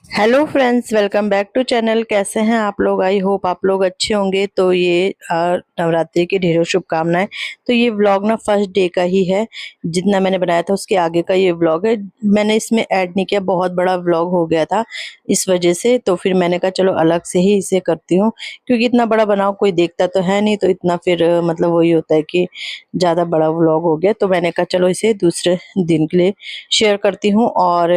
Hello friends, welcome back to channel. कैसे हैं आप लोग? आई होप आप लोग अच्छे होंगे। तो ये नवरात्रि की ढेरों शुभकामनाएं। तो ये व्लॉग ना फर्स्ट डे का ही है। जितना मैंने बनाया था उसके आगे का ये व्लॉग है। मैंने इसमें ऐड नहीं किया, बहुत बड़ा व्लॉग हो गया था इस वजह से। तो फिर मैंने कहा चलो अलग से ही इसे करती हूँ, क्योंकि इतना बड़ा बनाओ कोई देखता तो है नहीं, तो इतना फिर मतलब वही होता है कि ज़्यादा बड़ा व्लॉग हो गया। तो मैंने कहा चलो इसे दूसरे दिन के लिए शेयर करती हूँ। और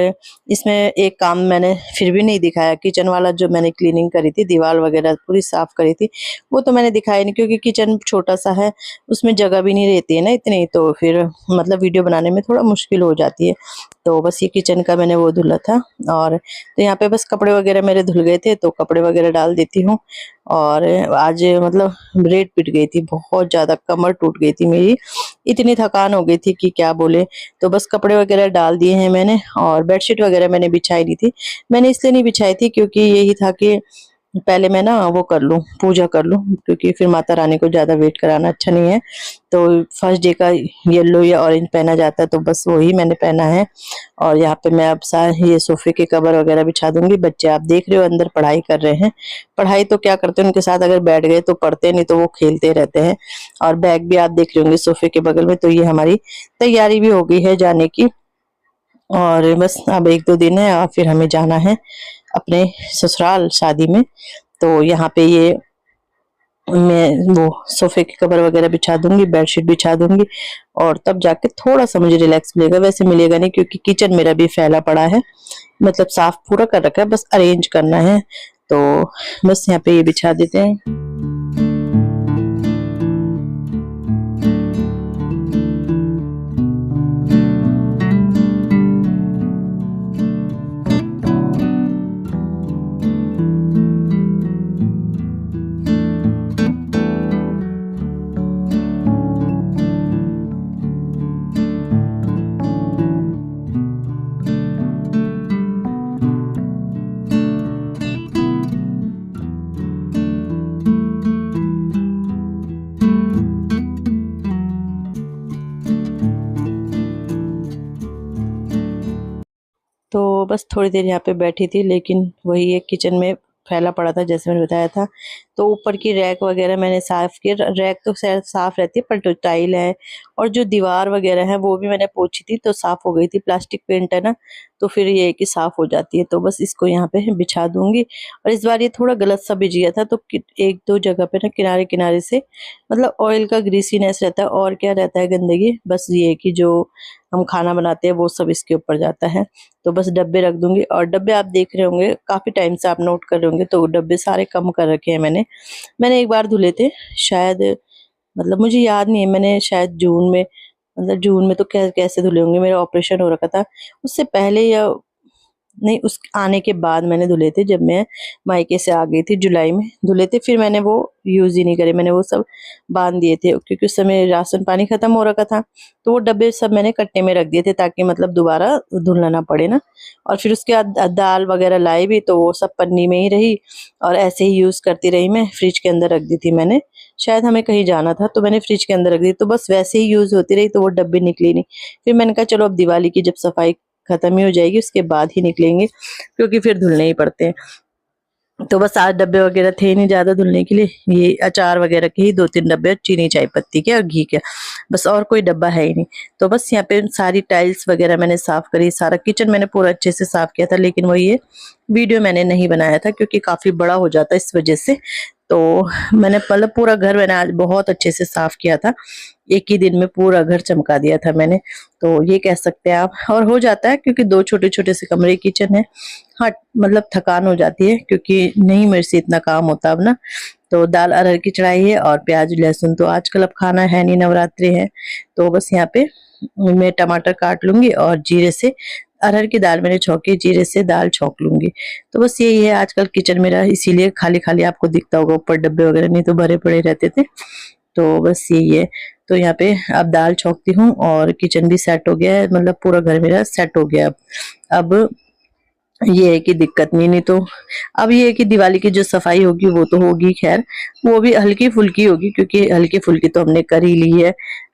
इसमें एक काम मैंने फिर भी नहीं दिखाया, किचन वाला जो मैंने क्लीनिंग करी थी, दीवार वगैरह पूरी साफ करी थी, वो तो मैंने दिखाया नहीं, क्योंकि किचन छोटा सा है, उसमें जगह भी नहीं रहती है ना इतनी, तो फिर मतलब वीडियो बनाने में थोड़ा मुश्किल हो जाती है। तो बस ये किचन का मैंने वो धुला था। और तो यहाँ पे बस कपड़े वगैरह मेरे धुल गए थे, तो कपड़े वगैरह डाल देती हूँ। और आज मतलब रेत पिट गई थी, बहुत ज़्यादा कमर टूट गई थी मेरी, इतनी थकान हो गई थी कि क्या बोले। तो बस कपड़े वगैरह डाल दिए हैं मैंने, और बेडशीट वगैरह मैंने बिछाई नहीं थी। मैंने इसलिए नहीं बिछाई थी क्योंकि यही था कि पहले मैं ना वो कर लूँ, पूजा कर लूँ, क्योंकि फिर माता रानी को ज़्यादा वेट कराना अच्छा नहीं है। तो फर्स्ट डे का येलो या ऑरेंज पहना जाता है, तो बस वही मैंने पहना है। और यहाँ पे मैं अब ये सोफे के कवर वगैरह बिछा दूंगी। बच्चे आप देख रहे हो अंदर पढ़ाई कर रहे हैं। पढ़ाई तो क्या करते हैं, उनके साथ अगर बैठ गए तो पढ़ते, नहीं तो वो खेलते रहते हैं। और बैग भी आप देख रहे होंगे सोफे के बगल में। तो ये हमारी तैयारी भी हो गई है जाने की। और बस अब एक दो दिन है और फिर हमें जाना है अपने ससुराल शादी में। तो यहाँ पे ये मैं वो सोफे के कवर वगैरह बिछा दूंगी, बेडशीट बिछा दूंगी, और तब जाके थोड़ा सा मुझे रिलैक्स मिलेगा। वैसे मिलेगा नहीं, क्योंकि किचन मेरा भी फैला पड़ा है, मतलब साफ पूरा कर रखा है, बस अरेंज करना है। तो बस यहाँ पे ये बिछा देते हैं। तो बस थोड़ी देर यहाँ पे बैठी थी, लेकिन वही एक किचन में फैला पड़ा था जैसे मैंने बताया था। तो ऊपर की रैक वगैरह मैंने साफ की। रैक तो शायद साफ रहती है, पर जो टाइल है और जो दीवार वगैरह है वो भी मैंने पोंछी थी, तो साफ हो गई थी। प्लास्टिक पेंट है ना, तो फिर ये है कि साफ हो जाती है। तो बस इसको यहाँ पे बिछा दूंगी। और इस बार ये थोड़ा गलत सा बिछ गया था, तो एक दो जगह पे ना किनारे किनारे से मतलब ऑयल का ग्रीसीनेस रहता है, और क्या रहता है गंदगी। बस ये है कि जो हम खाना बनाते हैं वो सब इसके ऊपर जाता है। तो बस डब्बे रख दूंगी। और डब्बे आप देख रहे होंगे, काफी टाइम से आप नोट कर रहे होंगे, तो डब्बे सारे कम कर रखे हैं मैंने। मैंने एक बार धुले थे शायद, मतलब मुझे याद नहीं है, मैंने शायद जून में, मतलब जून में तो कैसे धुले होंगे, मेरा ऑपरेशन हो रखा था उससे पहले, या नहीं उस आने के बाद मैंने धुले थे। जब मैं मायके से आ गई थी जुलाई में धुले थे, फिर मैंने वो यूज ही नहीं करे, मैंने वो सब बांध दिए थे, क्योंकि उस समय राशन पानी खत्म हो रखा था। तो वो डब्बे सब मैंने कट्टे में रख दिए थे, ताकि मतलब दोबारा धुलना ना पड़े ना। और फिर उसके बाद दाल वगैरह लाई भी, तो वो सब पन्नी में ही रही, और ऐसे ही यूज करती रही। मैं फ्रिज के अंदर रख दी थी मैंने, शायद हमें कहीं जाना था तो मैंने फ्रिज के अंदर रख दी, तो बस वैसे ही यूज होती रही, तो वो डब्बे निकली नहीं। फिर मैंने कहा चलो अब दिवाली की जब सफाई खत्म ही हो जाएगी उसके बाद ही निकलेंगे, क्योंकि फिर धुलने ही पड़ते हैं। तो बस आज डब्बे वगैरह थे नहीं ज्यादा धुलने के लिए, ये अचार वगैरह के ही दो तीन डब्बे, चीनी चाय पत्ती के और घी के, बस और कोई डब्बा है ही नहीं। तो बस यहाँ पे सारी टाइल्स वगैरह मैंने साफ करी, सारा किचन मैंने पूरा अच्छे से साफ किया था। लेकिन वो ये वीडियो मैंने नहीं बनाया था, क्योंकि काफी बड़ा हो जाता है इस वजह से। तो मैंने मतलब पूरा घर मैंने आज बहुत अच्छे से साफ किया था, एक ही दिन में पूरा घर चमका दिया था मैंने। तो ये कह सकते हैं आप। और हो जाता है, क्योंकि दो छोटे छोटे से कमरे किचन है। हाँ, मतलब थकान हो जाती है, क्योंकि नहीं मेरे से इतना काम होता अब ना। तो दाल अरहर की चढ़ाई है, और प्याज लहसुन तो आजकल अब खाना है नहीं, नवरात्रि है। तो बस यहाँ पे मैं टमाटर काट लूंगी, और जीरे से अरहर की दाल मैंने छौंकी, जीरे से दाल छौंक लूंगी। तो बस यही है आजकल किचन मेरा, इसीलिए खाली खाली आपको दिखता होगा, ऊपर डब्बे वगैरह नहीं तो भरे पड़े रहते थे। तो बस यही है। तो यहाँ पे अब दाल छौंकती हूँ, और किचन भी सेट हो गया है, मतलब पूरा घर मेरा सेट हो गया अब ये है कि दिक्कत नहीं तो अब ये है कि दिवाली की जो सफाई होगी वो तो होगी, खैर वो भी हल्की फुल्की होगी, क्योंकि हल्की फुल्की तो हमने कर ही ली है।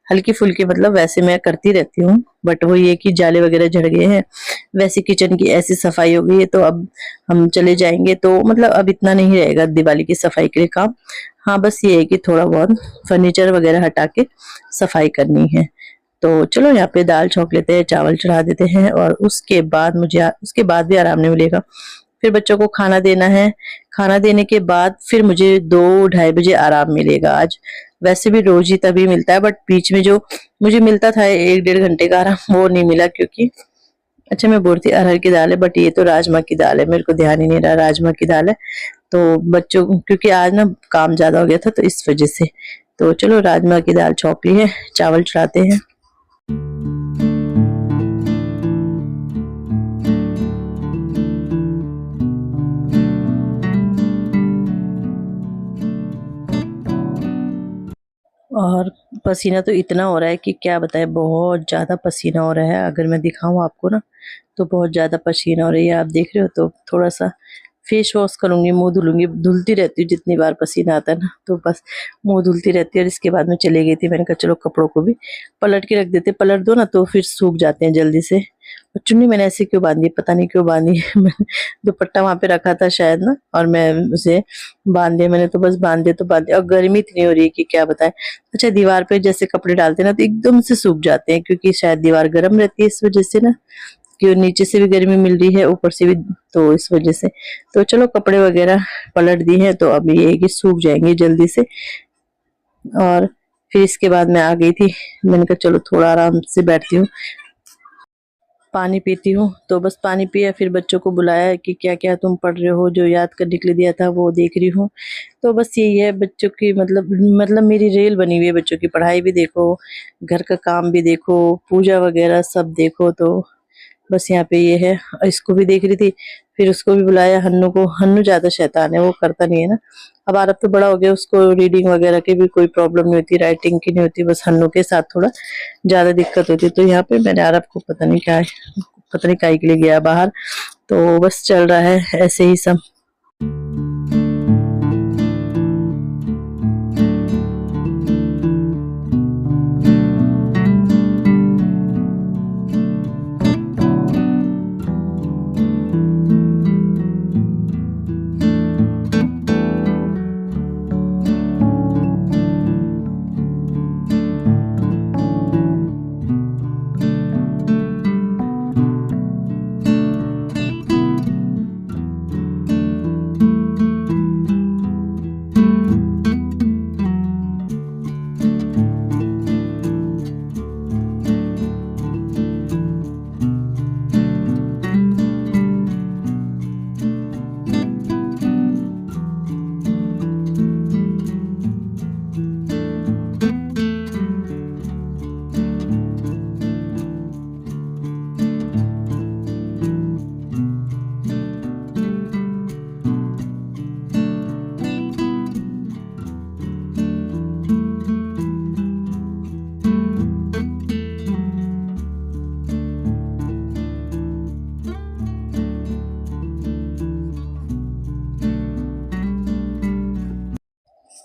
हल्की फुल्की मतलब वैसे मैं करती रहती हूँ, बट वो ये कि जाले वगैरह झड़ गए हैं। वैसे किचन की ऐसी सफाई हो गई है, तो अब हम चले जाएंगे तो मतलब अब इतना नहीं रहेगा दिवाली की सफाई के लिए काम। हाँ बस ये है कि थोड़ा बहुत फर्नीचर वगैरह हटा के सफाई करनी है। तो चलो यहाँ पे दाल छौंक लेते हैं, चावल चढ़ा देते हैं, और उसके बाद भी आराम नहीं मिलेगा। फिर बच्चों को खाना देना है। खाना देने के बाद फिर मुझे 2-2:30 बजे आराम मिलेगा आज। वैसे भी रोज ही तभी मिलता है, बट बीच में जो मुझे मिलता था 1-1.5 घंटे का आराम, वो नहीं मिला क्योंकि अच्छा मैं बोलती अरहर की दाल है, बट ये तो राजमा की दाल है, मेरे को ध्यान ही नहीं रहा राजमा की दाल है। तो बच्चों क्योंकि आज ना काम ज्यादा हो गया था तो इस वजह से। तो चलो राजमा की दाल छौंक ली है, चावल चढ़ाते हैं। और पसीना तो इतना हो रहा है कि क्या बताएं, बहुत ज्यादा पसीना हो रहा है। अगर मैं दिखाऊं आपको ना तो बहुत ज्यादा पसीना हो रही है, आप देख रहे हो। तो थोड़ा सा फेस वॉश करूंगी, मुंह धुलूंगी, धुलती रहती हूँ जितनी बार पसीना आता है ना, तो बस मुंह धुलती रहती है। और इसके बाद में चली गई थी, मैंने कहा चलो कपड़ों को भी पलट के रख देते, पलट दो ना तो फिर सूख जाते हैं जल्दी से। और चुन्नी मैंने ऐसे क्यों बांधी, पता नहीं क्यों बांधी मैंने दुपट्टा वहां पे रखा था शायद ना, और मैं उसे बांध दिया। मैंने तो बस बांध दिया तो बांध दिया। और गर्मी इतनी हो रही है कि क्या बताएं। अच्छा दीवार पे जैसे कपड़े डालते हैं ना तो एकदम से सूख जाते हैं, क्योंकि शायद दीवार गर्म रहती है इस वजह से ना, कि नीचे से भी गर्मी मिल रही है ऊपर से भी, तो इस वजह से। तो चलो कपड़े वगैरह पलट दिए हैं, तो अब ये है कि सूख जाएंगे जल्दी से। और फिर इसके बाद मैं आ गई थी, मैंने कहा चलो थोड़ा आराम से बैठती हूँ, पानी पीती हूँ। तो बस पानी पिया, फिर बच्चों को बुलाया कि क्या क्या तुम पढ़ रहे हो, जो याद करने के लिए दिया था वो देख रही हूँ। तो बस यही है बच्चों की, मतलब मेरी रेल बनी हुई है। बच्चों की पढ़ाई भी देखो, घर का काम भी देखो, पूजा वगैरह सब देखो। तो बस यहाँ पे ये है, और इसको भी देख रही थी। फिर उसको भी बुलाया, हन्नू को। हन्नू ज्यादा शैतान है, वो करता नहीं है ना। अब आरब तो बड़ा हो गया, उसको रीडिंग वगैरह की भी कोई प्रॉब्लम नहीं होती, राइटिंग की नहीं होती, बस हन्नू के साथ थोड़ा ज्यादा दिक्कत होती है। तो यहाँ पे मैंने आरब को पता नहीं काय के लिए गया बाहर। तो बस चल रहा है ऐसे ही सब।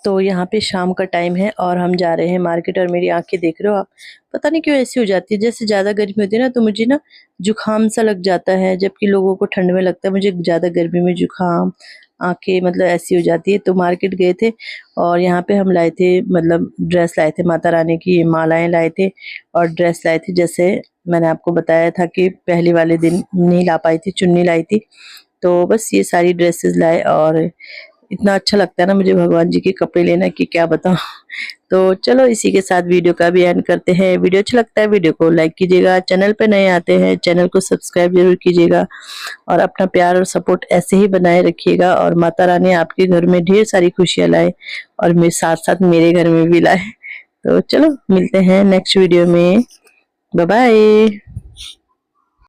तो यहाँ पे शाम का टाइम है और हम जा रहे हैं मार्केट, और मेरी आंखें देख रहे हो आप, पता नहीं क्यों ऐसी हो जाती है। जैसे ज्यादा गर्मी होती है ना तो मुझे ना जुकाम सा लग जाता है, जबकि लोगों को ठंड में लगता है, मुझे ज्यादा गर्मी में जुकाम, आंखें मतलब ऐसी हो जाती है। तो मार्केट गए थे और यहाँ पे हम लाए थे, मतलब ड्रेस लाए थे, माता रानी की मालाएं लाए थे और ड्रेस लाए थे। जैसे मैंने आपको बताया था कि पहले वाले दिन नहीं ला पाई थी, चुन्नी लाई थी। तो बस ये सारी ड्रेसेस लाए, और इतना अच्छा लगता है ना मुझे भगवान जी के कपड़े लेना कि क्या बताऊं। तो चलो इसी के साथ वीडियो का भी एंड करते हैं। वीडियो अच्छा लगता है वीडियो को लाइक कीजिएगा, चैनल पे नए आते हैं चैनल को सब्सक्राइब जरूर कीजिएगा, और अपना प्यार और सपोर्ट ऐसे ही बनाए रखिएगा। और माता रानी आपके घर में ढेर सारी खुशियां लाए, और मेरे साथ साथ मेरे घर में भी लाए। तो चलो मिलते हैं नेक्स्ट वीडियो में, बाय बाय।